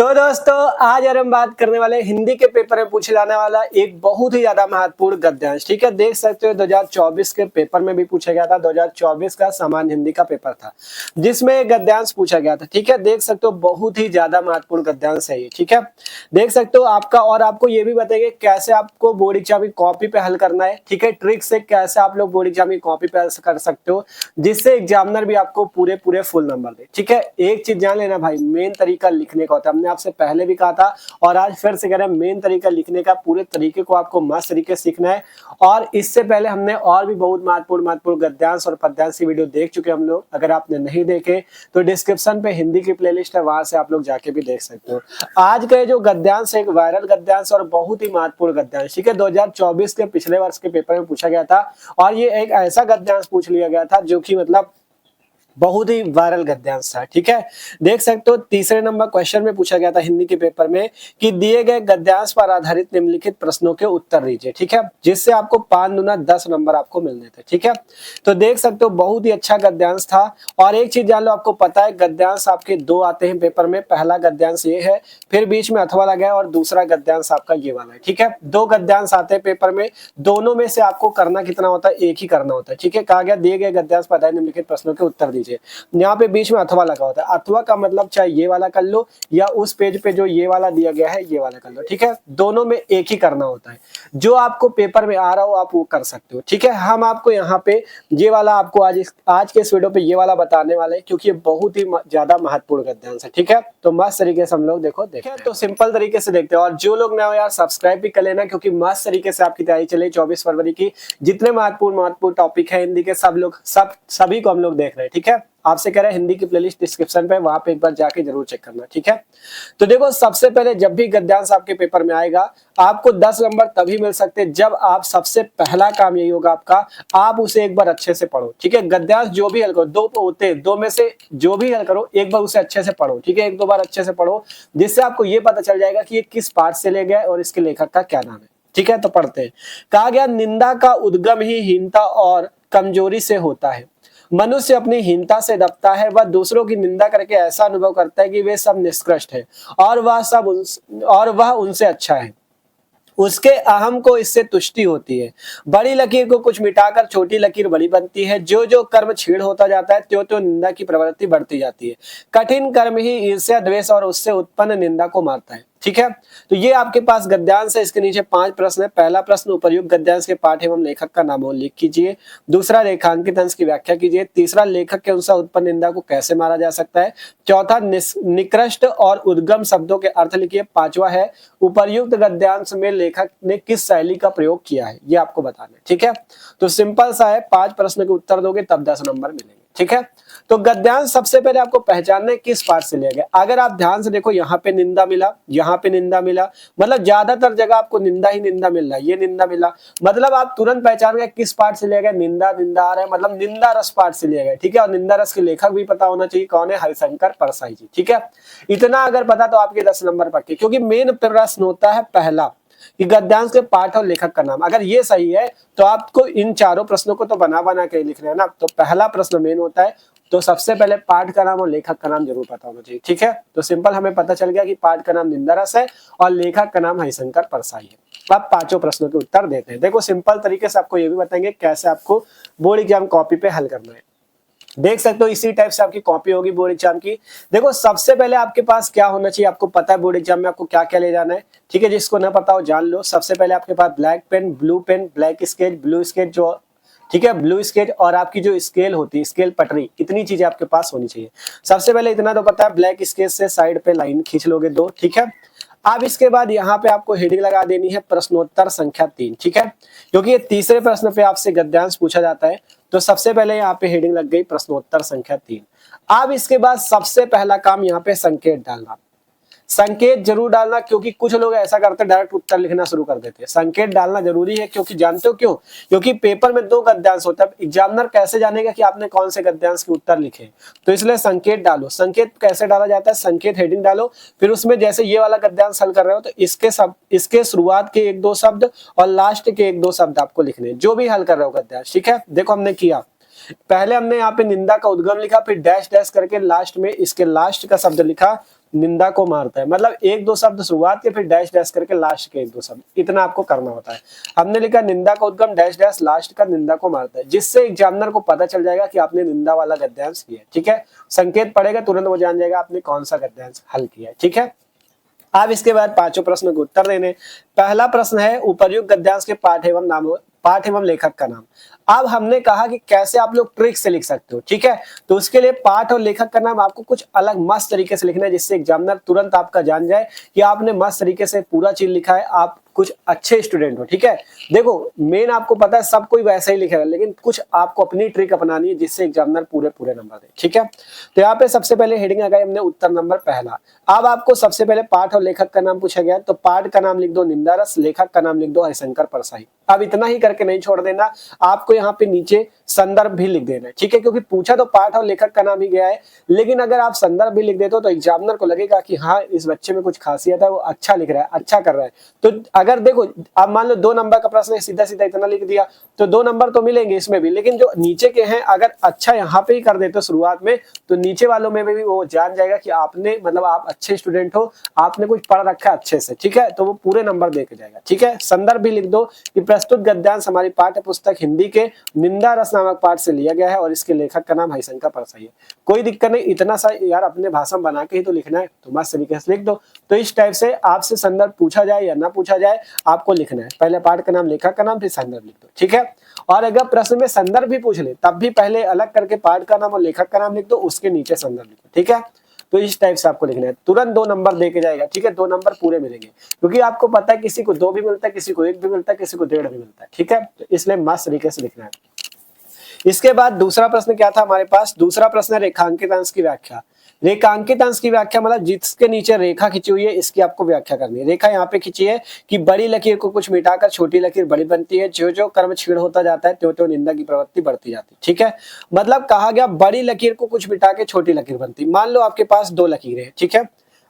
तो दोस्तों आज हम बात करने वाले हिंदी के पेपर में पूछे जाने वाला एक बहुत ही ज्यादा महत्वपूर्ण गद्यांश। ठीक है, देख सकते हो 2024 के पेपर में भी पूछा गया था। 2024 का सामान्य हिंदी का पेपर था जिसमें गद्यांश पूछा गया था। ठीक है, देख सकते हो बहुत ही ज्यादा महत्वपूर्ण गद्यांश है ये। ठीक है, देख सकते हो आपका, और आपको ये भी बताएंगे कैसे आपको बोर्ड एग्जाम की कॉपी पे हल करना है। ठीक है, ट्रिक से कैसे आप लोग बोर्ड एग्जाम की कॉपी पे हल कर सकते हो जिससे एग्जामिनर भी आपको पूरे फुल नंबर दे। ठीक है, एक चीज जान लेना भाई, मेन तरीका लिखने का होता है। हमने आपसे पहले भी कहा था और आज फिर से कह रहे हैं, मेन तरीका लिखने का, पूरे तरीके को आपको मस्त तरीके से सीखना है। और इससे पहले हमने और भी बहुत महत्वपूर्ण गद्यांश और पद्यांश की वीडियो देख चुके हम लोग। अगर आपने नहीं देखे तो डिस्क्रिप्शन पे हिंदी की प्लेलिस्ट है, वहां से आप लोग जाके भी देख सकते हो। आज का जो गद्यांश है एक वायरल गद्यांश और बहुत ही महत्वपूर्ण गद्यांश। ठीक है, 2024 के पिछले वर्ष के पेपर में पूछा गया था और ये एक ऐसा गद्यांश पूछ लिया गया था जो कि मतलब बहुत ही वायरल गद्यांश था। ठीक है, देख सकते हो तीसरे नंबर क्वेश्चन में पूछा गया था हिंदी के पेपर में कि दिए गए गद्यांश पर आधारित निम्नलिखित प्रश्नों के उत्तर दीजिए। ठीक है, जिससे आपको 5 दूना 10 नंबर आपको मिलने थे। ठीक है, तो देख सकते हो बहुत ही अच्छा गद्यांश था। और एक चीज जान लो, आपको पता है गद्यांश आपके दो आते हैं पेपर में। पहला गद्यांश ये है, फिर बीच में अथवा लगा है, और दूसरा गद्यांश आपका ये वाला है। ठीक है, दो गद्यांश आते हैं पेपर में, दोनों में से आपको करना कितना होता है? एक ही करना होता है। ठीक है, कहा गया दिए गए गद्यांश पर आधारित निम्नलिखित प्रश्नों के उत्तर दीजिए। यहाँ पे बीच में अथवा लगा होता है। अथवा का मतलब चाहे ये वाला कर लो या उस पेज पे जो ये वाला दिया गया है ये वाला कर लो। ठीक है, दोनों में एक ही करना होता है। जो आपको पेपर में आ रहा हो आप वो कर सकते हो। ठीक है, हम आपको यहाँ पे ये वाला आपको आज के इस वीडियो पे ये वाला बताने वाले हैं क्योंकि ये बहुत ही ज्यादा महत्वपूर्ण गद्यांश है। ठीक है, तो मस्त तरीके से हम लोग देखो देखते तो सिंपल तरीके से देखते हैं। और जो लोग नए हो यार सब्सक्राइब भी कर लेना क्योंकि मस्त तरीके से आपकी तैयारी चले। 24 फरवरी की जितने महत्वपूर्ण टॉपिक है हिंदी के सभी को हम लोग देख रहे हैं। ठीक है, आपसे कह रहे हैं हिंदी की प्लेलिस्ट डिस्क्रिप्शन पे, वहां पे एक बार जाके जरूर चेक करना। ठीक है, तो देखो सबसे पहले जब भी गद्यांश आपके पेपर में आएगा आपको 10 नंबर तभी मिल सकते हैं जब आप सबसे पहला काम यही होगा आपका, आप उसे एक बार अच्छे से पढ़ो। ठीक है, गद्यांश जो भी हल करो, दो होते हैं, दो में से जो भी हल करो एक बार उसे अच्छे से पढ़ो। ठीक है, एक दो बार अच्छे से पढ़ो जिससे आपको ये पता चल जाएगा कि ये किस पार्ट से ले गया और इसके लेखक का क्या नाम है। ठीक है, तो पढ़ते हैं। कहा गया निंदा का उद्गम ही हीनता और कमजोरी से होता है। मनुष्य अपनी हीनता से दबता है, वह दूसरों की निंदा करके ऐसा अनुभव करता है कि वे सब निष्कृष्ट है और वह उनसे अच्छा है। उसके अहम को इससे तुष्टि होती है। बड़ी लकीर को कुछ मिटाकर छोटी लकीर बड़ी बनती है। जो जो कर्म छीड़ होता जाता है त्यों त्यों निंदा की प्रवृत्ति बढ़ती जाती है। कठिन कर्म ही ईर्ष्या द्वेष और उससे उत्पन्न निंदा को मारता है। ठीक है, तो ये आपके पास गद्यांश है। इसके नीचे 5 प्रश्न है। पहला प्रश्न, उपर्युक्त गद्यांश के पाठ एवं लेखक का नाम लिख कीजिए। दूसरा, रेखांकित अंश की व्याख्या कीजिए। तीसरा, लेखक के अनुसार उत्पन्न निंदा को कैसे मारा जा सकता है। चौथा, निकृष्ट और उद्गम शब्दों के अर्थ लिखिए। पांचवा है, उपर्युक्त गद्यांश में लेखक ने किस शैली का प्रयोग किया है, ये आपको बताना है। ठीक है, तो सिंपल सा है, 5 प्रश्न के उत्तर दोगे तब 10 नंबर मिलेंगे। ठीक है, तो गद्यांश सबसे पहले आपको पहचानना है किस पार्ट से लिया गया। अगर आप ध्यान से देखो, यहाँ पे निंदा मिला, यहाँ पे निंदा मिला, मतलब ज्यादातर जगह आपको निंदा ही निंदा मिल रहा है। ये निंदा मिला मतलब आप तुरंत पहचान गए किस पार्ट से लिया गया। निंदा आ रहा है मतलब निंदा रस पार्ट से लिया गया। ठीक है, और निंदा रस के लेखक भी पता होना चाहिए कौन है, हरिशंकर परसाई जी। ठीक है, इतना अगर पता तो आपके 10 नंबर पक्के, क्योंकि मेन प्रश्न होता है पहला कि गद्यांश के पाठ और लेखक का नाम। अगर ये सही है तो आपको इन चारों प्रश्नों को तो बना के लिखना है ना। तो पहला प्रश्न मेन होता है, तो सबसे पहले पाठ का नाम और लेखक का नाम जरूर पता होना चाहिए। ठीक है, तो सिंपल हमें पता चल गया कि पाठ का नाम निंदारस है और लेखक का नाम हरिशंकर परसाई है। अब 5 प्रश्नों के उत्तर देते हैं। देखो सिंपल तरीके से आपको ये भी बताएंगे कैसे आपको बोर्ड एग्जाम कॉपी पे हल करना है। देख सकते हो इसी टाइप से आपकी कॉपी होगी बोर्ड एग्जाम की। देखो सबसे पहले आपके पास क्या होना चाहिए, आपको पता है बोर्ड एग्जाम में आपको क्या क्या ले जाना है। ठीक है, जिसको ना पता हो जान लो। सबसे पहले आपके पास black pen, blue pen, black sketch, blue sketch जो, ठीक है, ब्लू स्केच, और आपकी जो स्केल होती है, स्केल पटरी, इतनी चीजें आपके पास होनी चाहिए। सबसे पहले इतना तो पता है, ब्लैक स्केच से साइड पे लाइन खींच लोगे 2। ठीक है, अब इसके बाद यहाँ पे आपको हेडिंग लगा देनी है प्रश्नोत्तर संख्या 3। ठीक है, क्योंकि ये तीसरे प्रश्न पे आपसे गद्यांश पूछा जाता है, तो सबसे पहले यहाँ पे हेडिंग लग गई प्रश्नोत्तर संख्या 3। अब इसके बाद सबसे पहला काम यहाँ पे संकेत डालना। संकेत जरूर डालना, क्योंकि कुछ लोग ऐसा करते हैं डायरेक्ट उत्तर लिखना शुरू कर देते हैं। संकेत डालना जरूरी है, क्योंकि जानते हो क्यों? क्योंकि पेपर में 2 गद्यांश होता है। एग्जामिनर कैसे जानेगा कि आपने कौन से गद्यांश के उत्तर लिखे, तो इसलिए संकेत डालो। संकेत कैसे डाला जाता है, संकेत हेडिंग डालो, फिर उसमें जैसे ये वाला गद्यांश हल कर रहे हो तो इसके शुरुआत के 1-2 शब्द और लास्ट के 1-2 शब्द आपको लिखने, जो भी हल कर रहे हो गद्यांश। ठीक है, देखो हमने किया, पहले हमने यहाँ पे निंदा का उद्गम लिखा, फिर डैश डैश करके लास्ट में इसके लास्ट का शब्द लिखा, निंदा को मारता है। मतलब एक दो शब्द शुरुआत के फिर डैश डैश करके लास्ट के एक दो शब्द, इतना आपको करना होता है। हमने लिखा निंदा का उद्गम डैश डैश लास्ट का निंदा को मारता है, जिससे एग्जामिनर को पता चल जाएगा कि आपने निंदा वाला गद्यांश किया है। ठीक है, संकेत पड़ेगा तुरंत वो जान जाएगा आपने कौन सा गद्यांश हल किया है। ठीक है, अब इसके बाद पांचों प्रश्न को उत्तर देने। पहला प्रश्न है उपर्युक्त गद्यांश के पाठ एवं लेखक का नाम। अब हमने कहा कि कैसे आप लोग ट्रिक से लिख सकते हो। ठीक है, तो उसके लिए पाठ और लेखक का नाम आपको कुछ अलग मस्त तरीके से लिखना है, जिससे एग्जामिनर तुरंत आपका जान जाए कि आपने मस्त तरीके से पूरा चीज लिखा है, आप कुछ अच्छे स्टूडेंट हो। ठीक है, देखो मेन आपको पता है सब कोई वैसा ही लिखेगा, लेकिन कुछ आपको अपनी ट्रिक अपनानी है जिससे एग्जामिनर पूरे पूरे नंबर दे। ठीक है, तो यहाँ पे सबसे पहले हेडिंग आ गई हमने उत्तर नंबर पहला। अब आपको सबसे पहले पाठ और लेखक का नाम पूछा गया, तो पाठ का नाम लिख दो निंदारस, लेखक का नाम लिख दो हरिशंकर परसाई। अब इतना ही करके नहीं छोड़ देना, आपको यहाँ पे नीचे संदर्भ भी लिख देना है। ठीक है, क्योंकि पूछा तो पाठ और लेखक का नाम ही गया है, लेकिन अगर आप संदर्भ भी लिख देते हो तो एग्जामिनर को लगेगा कि हाँ इस बच्चे में कुछ खासियत है, वो अच्छा लिख रहा है, अच्छा कर रहा है। तो अगर देखो आप मान लो 2 नंबर का प्रश्न है, सीधा सीधा इतना लिख दिया तो 2 नंबर तो मिलेंगे इसमें भी, लेकिन जो नीचे के हैं अगर अच्छा यहाँ पे ही कर देते हो शुरुआत में, तो नीचे वालों में भी वो जान जाएगा कि आपने मतलब आप अच्छे स्टूडेंट हो, आपने कुछ पढ़ रखा है अच्छे से। ठीक है, तो वो पूरे नंबर दे के जाएगा। ठीक है, संदर्भ भी लिख दो कि प्रस्तुत गद्यांश हमारी पाठ्य पुस्तक हिंदी के निंदा रस नामक पाठ से लिया गया है और इसके लेखक का नाम हरिशंकर परसाई है। कोई दिक्कत नहीं, इतना सा यार अपने भाषा में बना के ही तो लिखना है, तो मस्त तरीके से लिख दो। तो इस टाइप से आपसे संदर्भ पूछा जाए या ना पूछा जाए आपको लिखना है, पहले पाठ का नाम, लेखक का नाम, फिर संदर्भ लिख दो। ठीक है, और अगर प्रश्न में संदर्भ भी पूछ ले तब भी पहले अलग करके पाठ का नाम और लेखक का नाम लिख दो, उसके नीचे संदर्भ लिखो। ठीक है, तो इस टाइप से आपको लिखना है, तुरंत 2 नंबर दे के जाएगा। ठीक है, 2 नंबर पूरे मिलेंगे, क्योंकि आपको पता है किसी को 2 भी मिलता है, किसी को 1 भी मिलता है, किसी को 1.5 भी मिलता है। ठीक है, तो इसलिए मस्त तरीके से लिखना है। इसके बाद दूसरा प्रश्न क्या था हमारे पास, दूसरा प्रश्न है रेखांकित अंश की व्याख्या। रेखांकित अंश की व्याख्या मतलब जिसके नीचे रेखा खींची हुई है इसकी आपको व्याख्या करनी है। रेखा यहाँ पे खींची है कि बड़ी लकीर को कुछ मिटाकर छोटी लकीर बड़ी बनती है, जो जो कर्म छीड़ होता जाता है त्यों त्यों निंदा की प्रवृत्ति बढ़ती जाती है। ठीक है, मतलब कहा गया बड़ी लकीर को कुछ मिटा के छोटी लकीर बनती। मान लो आपके पास 2 लकीरें हैं। ठीक है,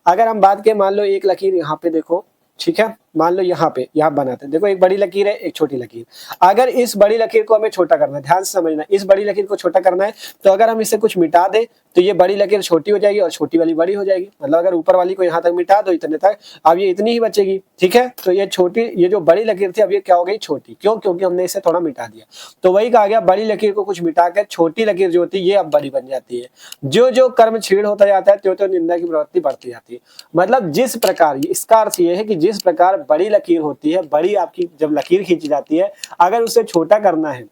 अगर हम बात करें मान लो एक लकीर यहाँ पे देखो, ठीक है, मान लो यहाँ पे यहाँ बनाते हैं, देखो एक बड़ी लकीर है एक छोटी लकीर। अगर इस बड़ी लकीर को हमें छोटा करना है, ध्यान से समझना, इस बड़ी लकीर को छोटा करना है तो अगर हम इसे कुछ मिटा दें तो ये बड़ी लकीर छोटी हो जाएगी और छोटी वाली बड़ी हो जाएगी। मतलब अगर ऊपर वाली को यहाँ तक मिटा दो इतने तक, अब ये इतनी ही बचेगी। ठीक है, तो ये छोटी, ये जो बड़ी लकीर थी अब ये क्या हो गई, छोटी। क्यों? क्योंकि हमने इसे थोड़ा मिटा दिया। तो वही कहा गया बड़ी लकीर को कुछ मिटा कर छोटी लकीर जो होती है ये अब बड़ी बन जाती है। जो जो कर्म छीड़ होता जाता है त्यों त्यों निंदा की प्रवृत्ति बढ़ती जाती है। मतलब जिस प्रकार, इसका अर्थ ये है कि जिस प्रकार बड़ी लकीर होती है, बड़ी आपकी जब लकीर खींची जाती है, अगर उसे छोटा करना है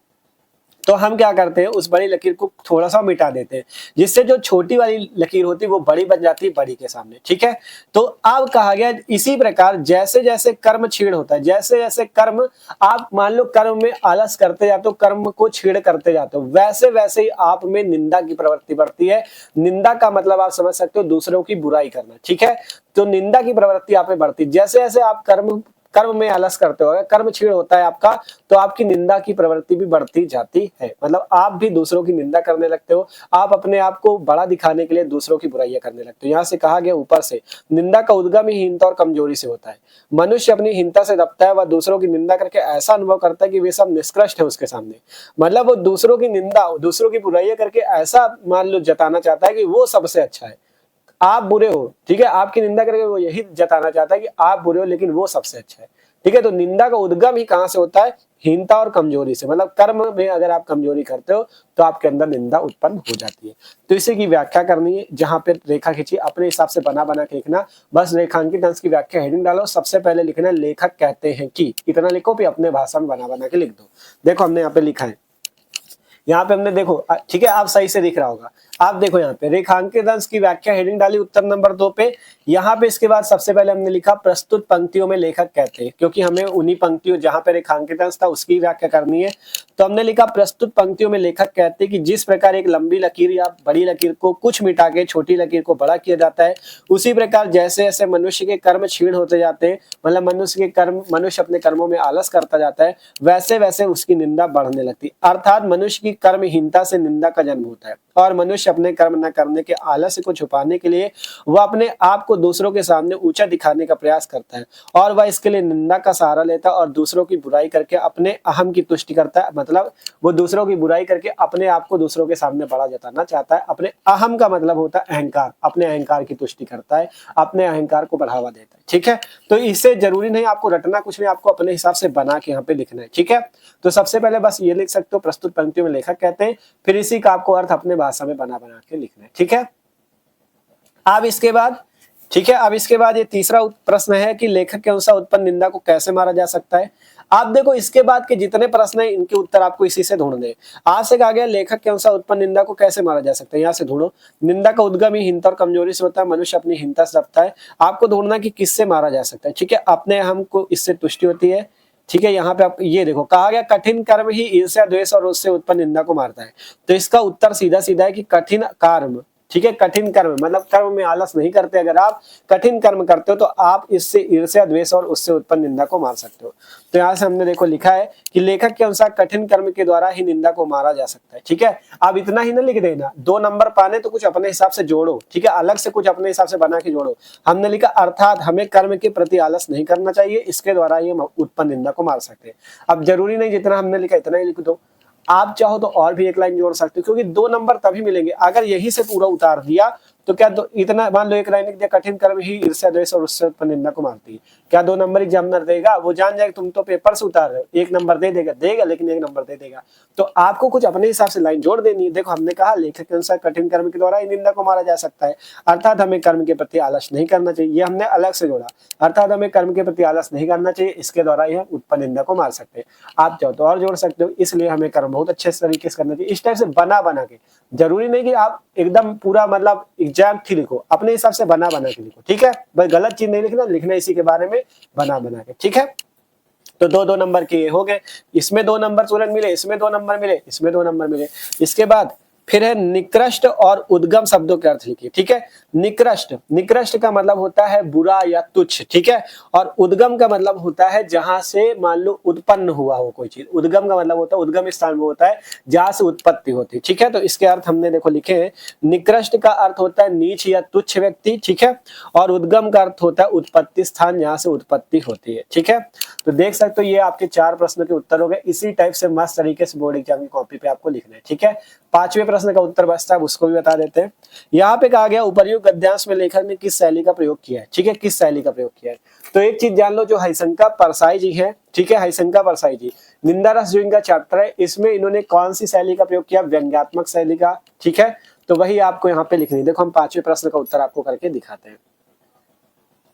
तो हम क्या करते हैं, उस बड़ी लकीर को थोड़ा सा मिटा देते हैं, जिससे जो छोटी वाली लकीर होती है वो बड़ी बन जाती है बड़ी के सामने। ठीक है, तो अब कहा गया इसी प्रकार जैसे जैसे कर्म छीड़ होता है, जैसे जैसे कर्म, आप मान लो कर्म में आलस करते जाते हो, कर्म को छीड़ करते जाते हो, वैसे वैसे ही आप में निंदा की प्रवृत्ति बढ़ती है। निंदा का मतलब आप समझ सकते हो दूसरों की बुराई करना। ठीक है, तो निंदा की प्रवृत्ति आप में बढ़ती, जैसे जैसे आप कर्म में आलस करते हो, कर्म छीड़ होता है आपका, तो आपकी निंदा की प्रवृत्ति भी बढ़ती जाती है। मतलब आप भी दूसरों की निंदा करने लगते हो, आप अपने आप को बड़ा दिखाने के लिए दूसरों की बुराइयां करने लगते हो। यहाँ से कहा गया ऊपर से निंदा का उद्गम ही हीनता और कमजोरी से होता है। मनुष्य अपनी हीनता से दबता है, वह दूसरों की निंदा करके ऐसा अनुभव करता है कि वे सब निष्कृष्ट है उसके सामने। मतलब वो दूसरों की निंदा, दूसरों की बुराइयां करके ऐसा मान लो जताना चाहता है कि वो सबसे अच्छा है, आप बुरे हो। ठीक है, आपकी निंदा करके वो यही जताना चाहता है कि आप बुरे हो लेकिन वो सबसे अच्छा है। ठीक है, तो निंदा का उद्गम ही कहां से होता है, हीनता और कमजोरी से। मतलब कर्म में अगर आप कमजोरी करते हो तो आपके अंदर निंदा उत्पन्न हो जाती है। तो इसी की व्याख्या करनी है, जहां पे रेखा खींची अपने हिसाब से बना बना के लिखना। बस रेखांकित अंश की व्याख्या हेडिंग डालो, सबसे पहले लिखना लेखक कहते हैं कि, इतना लिखो, फिर अपने भाषा में बना बना के लिख दो। देखो हमने यहाँ पे लिखा है, यहाँ पे हमने देखो, ठीक है, आप सही से दिख रहा होगा। आप देखो यहाँ पे रेखांकित अंश की व्याख्या हेडिंग डाली उत्तर नंबर 2 पे। यहाँ पे इसके बाद सबसे पहले हमने लिखा प्रस्तुत पंक्तियों में लेखक कहते हैं, क्योंकि हमें उन्हीं पंक्तियों जहां पे रेखांकित अंश था उसकी व्याख्या करनी है। तो हमने लिखा प्रस्तुत पंक्तियों में लेखक कहते हैं कि जिस प्रकार एक लंबी लकीर या बड़ी लकीर को कुछ मिटा के छोटी लकीर को बड़ा किया जाता है, उसी प्रकार जैसे जैसे मनुष्य के कर्म क्षीण होते जाते हैं, मतलब मनुष्य अपने कर्मों में आलस करता जाता है, वैसे वैसे उसकी निंदा बढ़ने लगती है। अर्थात मनुष्य की कर्महीनता से निंदा का जन्म होता है और मनुष्य अपने कर्म न करने के आलस्य को छुपाने के लिए वह अपने आप को दूसरों के सामने ऊंचा दिखाने का प्रयास करता है और वह इसके लिए निंदा का सहारा लेता है और दूसरों की बुराई करके अपने अहम की तुष्टि करता है, मतलब मतलब वो दूसरों की बुराई करके अपने आप को दूसरों के सामने बड़ा जताना चाहता है। अपने अहम का मतलब होता है अहंकार, अपने अहंकार की तुष्टि करता है, अपने अहंकार को बढ़ावा देता है। ठीक है, तो इससे जरूरी नहीं आपको रटना कुछ नहीं, आपको अपने हिसाब से बना के यहाँ पे लिखना है। ठीक है, तो सबसे पहले बस ये लिख सकते हो, प्रस्तुत पंक्तियों में लेखक कहते हैं, फिर इसी का आपको अर्थ अपने भाषा में बना बना के लिखना है। ठीक है, अब इसके बाद, ठीक है, अब इसके बाद ये तीसरा प्रश्न है कि लेखक के अनुसार उत्पन्न निंदा को कैसे मारा जा सकता है। आप देखो इसके बाद के जितने प्रश्न हैं इनके उत्तर आपको इसी से ढूंढने हैं। आज से कहा गया लेखक के अनुसार उत्पन्न निंदा को कैसे मारा जा सकता है, यहाँ से ढूंढो। निंदा का उद्गम ही हीनता और कमजोरी से होता है, मनुष्य अपनी हीनता से रखता है। आपको ढूंढना कि किससे मारा जा सकता है। ठीक है, अपने हम को इससे तुष्टि होती है। ठीक है, यहाँ पे आप ये देखो कहा गया कठिन कर्म ही ईर्ष्या द्वेष और उससे उत्पन्न निंदा को मारता है। तो इसका उत्तर सीधा सीधा है कि कठिन कर्म। ठीक है, कठिन कर्म मतलब कर्म में आलस नहीं करते, अगर आप कठिन कर्म करते हो तो आप इससे ईर्ष्या द्वेष और उससे उत्पन्न निंदा को मार सकते हो। तो यहाँ से हमने देखो लिखा है कि लेखक के अनुसार कठिन कर्म के द्वारा ही निंदा को मारा जा सकता है। ठीक है, अब इतना ही ना लिख देना, 2 नंबर पाने तो कुछ अपने हिसाब से जोड़ो। ठीक है, अलग से कुछ अपने हिसाब से बना के जोड़ो। हमने लिखा अर्थात हमें कर्म के प्रति आलस नहीं करना चाहिए, इसके द्वारा ये उत्पन्न निंदा को मार सकते हैं। अब जरूरी नहीं जितना हमने लिखा इतना ही लिख दो, आप चाहो तो और भी एक लाइन जोड़ सकते हो, क्योंकि 2 नंबर तभी मिलेंगे अगर यही से पूरा उतार दिया तो क्या इतना मान लो एक लाइन लिख दिया कठिन कर्म ही ईर्ष्या द्वेष और उससे उत्पन्न निंदा को मारती है, क्या 2 नंबर एग्जामिनर देगा? वो जान जाएगा तुम तो पेपर से उतार रहे हो, 1 नंबर देगा लेकिन 1 नंबर दे देगा। तो आपको कुछ अपने हिसाब से लाइन जोड़ देनी है। देखो हमने कहा लेखक के अनुसार कठिन कर्म के द्वारा ही निंदा को मारा जा सकता है, अर्थात हमें कर्म के प्रति आलस नहीं करना चाहिए। ये हमने अलग से जोड़ा, अर्थात हमें कर्म के प्रति आलस नहीं करना चाहिए, इसके द्वारा यह उत्पन्न निंदा को मार सकते हैं। आप चाहो तो और जोड़ सकते हो, इसलिए हमें कर्म बहुत अच्छे तरीके से करना चाहिए। इस टाइप से बना बना के, जरूरी नहीं कि आप एकदम पूरा मतलब एग्जैक्ट ही लिखो, अपने हिसाब से बना बना के लिखो। ठीक है, बस गलत चीज नहीं लिखना, लिखना इसी के बारे में बना बना के। ठीक है, तो 2-2 नंबर के हो गए, इसमें 2 नंबर तुरंत मिले, इसमें 2 नंबर मिले, इसमें 2 नंबर मिले। इसके बाद फिर है निकृष्ट और उद्गम शब्दों के अर्थ लिखिए। ठीक है, निकृष्ट, निकृष्ट का मतलब होता है बुरा या तुच्छ। ठीक है, और उद्गम का मतलब होता है जहां से मान लो उत्पन्न हुआ हो कोई चीज। उद्गम का मतलब होता है उद्गम स्थान वो होता है जहां से उत्पत्ति होती है। ठीक है, तो इसके अर्थ हमने देखो लिखे हैं, निकृष्ट का अर्थ होता है नीच या तुच्छ व्यक्ति। ठीक है, और उद्गम का अर्थ होता है उत्पत्ति स्थान जहां से उत्पत्ति होती है। ठीक है, तो देख सकते हो ये आपके 4 प्रश्नों के उत्तर हो गए। इसी टाइप से मस्त तरीके से बोर्ड एग्जाम की कॉपी पे आपको लिखना है। ठीक है, 5वें प्रश्न का उत्तर बचता है, उसको भी बता देते हैं। यहाँ पे कहा गया उपर्युक्त गद्यांश में लेखक ने किस शैली का प्रयोग किया है। ठीक है, किस शैली का प्रयोग किया है, तो एक चीज जान लो, जो हरिशंकर परसाई जी है, ठीक है, हरिशंकर परसाई जी निंदा रस जो इनका चैप्टर है, इसमें इन्होंने कौन सी शैली का प्रयोग किया? व्यंग्यात्मक शैली का। ठीक है, तो वही आपको यहाँ पे लिखनी। देखो हम 5वें प्रश्न का उत्तर आपको करके दिखाते हैं।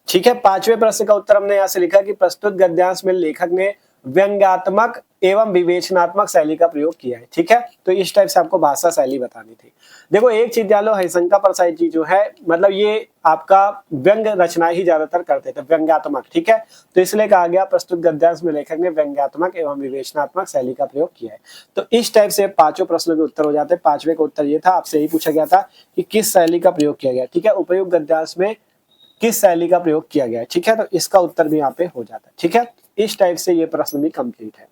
ठीक है, 5वें प्रश्न का उत्तर हमने यहाँ से लिखा कि प्रस्तुत गद्यांश में लेखक ने व्यंग्यात्मक एवं विवेचनात्मक शैली का प्रयोग किया है। ठीक है, तो इस टाइप से आपको भाषा शैली बतानी थी। देखो एक चीज जान लो, हरिशंकर परसाई जी जो है मतलब ये आपका व्यंग रचना ही ज्यादातर करते थे, व्यंग्यात्मक। ठीक है, तो इसलिए कहा गया प्रस्तुत गद्यांश में लेखक ने व्यंग्यात्मक एवं विवेचनात्मक शैली का प्रयोग किया है। तो इस टाइप से 5 प्रश्नों के उत्तर हो जाते हैं। 5वें का उत्तर ये था, आपसे यही पूछा गया था कि किस शैली का प्रयोग किया गया। ठीक है, उपयुक्त गद्यांश में किस शैली का प्रयोग किया गया है। ठीक है, तो इसका उत्तर भी यहाँ पे हो जाता है। ठीक है, इस टाइप से ये प्रश्न भी कंप्लीट है।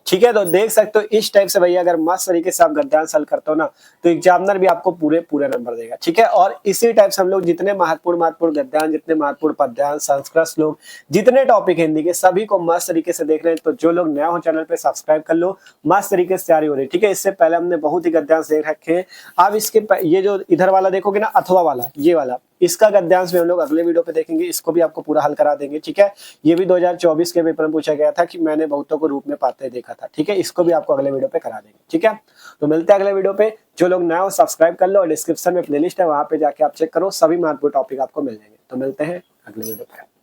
ठीक है, तो देख सकते हो इस टाइप से भैया अगर मस्त तरीके से आप गद्यांश हल करते हो ना तो एग्जामिनर भी आपको पूरे पूरे नंबर देगा। ठीक है, और इसी टाइप से हम लोग जितने महत्वपूर्ण गद्यांश, जितने महत्वपूर्ण पद्यांश, संस्कृत श्लोक, जितने टॉपिक हिंदी के सभी को मस्त तरीके से देख रहे हैं। तो जो लोग नया हो चैनल पे सब्सक्राइब कर लो, मस्त तरीके से तैयारी हो रही है। ठीक है, इससे पहले हमने बहुत ही गद्यांश देख रखे हैं। अब इसके ये जो इधर वाला देखोगे ना, अथवा वाला, ये वाला, इसका गद्यांश में हम लोग अगले वीडियो पे देखेंगे, इसको भी आपको पूरा हल करा देंगे। ठीक है, ये भी 2024 के पेपर में पूछा गया था कि मैंने बहुतों को रूप में पाते देखा था। ठीक है, इसको भी आपको अगले वीडियो पे करा देंगे। ठीक है, तो मिलते हैं अगले वीडियो पे। जो लोग नए हो सब्सक्राइब कर लो, और डिस्क्रिप्शन में प्लेलिस्ट है, वहां पे जाके आप चेक करो, सभी महत्वपूर्ण टॉपिक आपको मिल जाएंगे। तो मिलते हैं अगले वीडियो पे।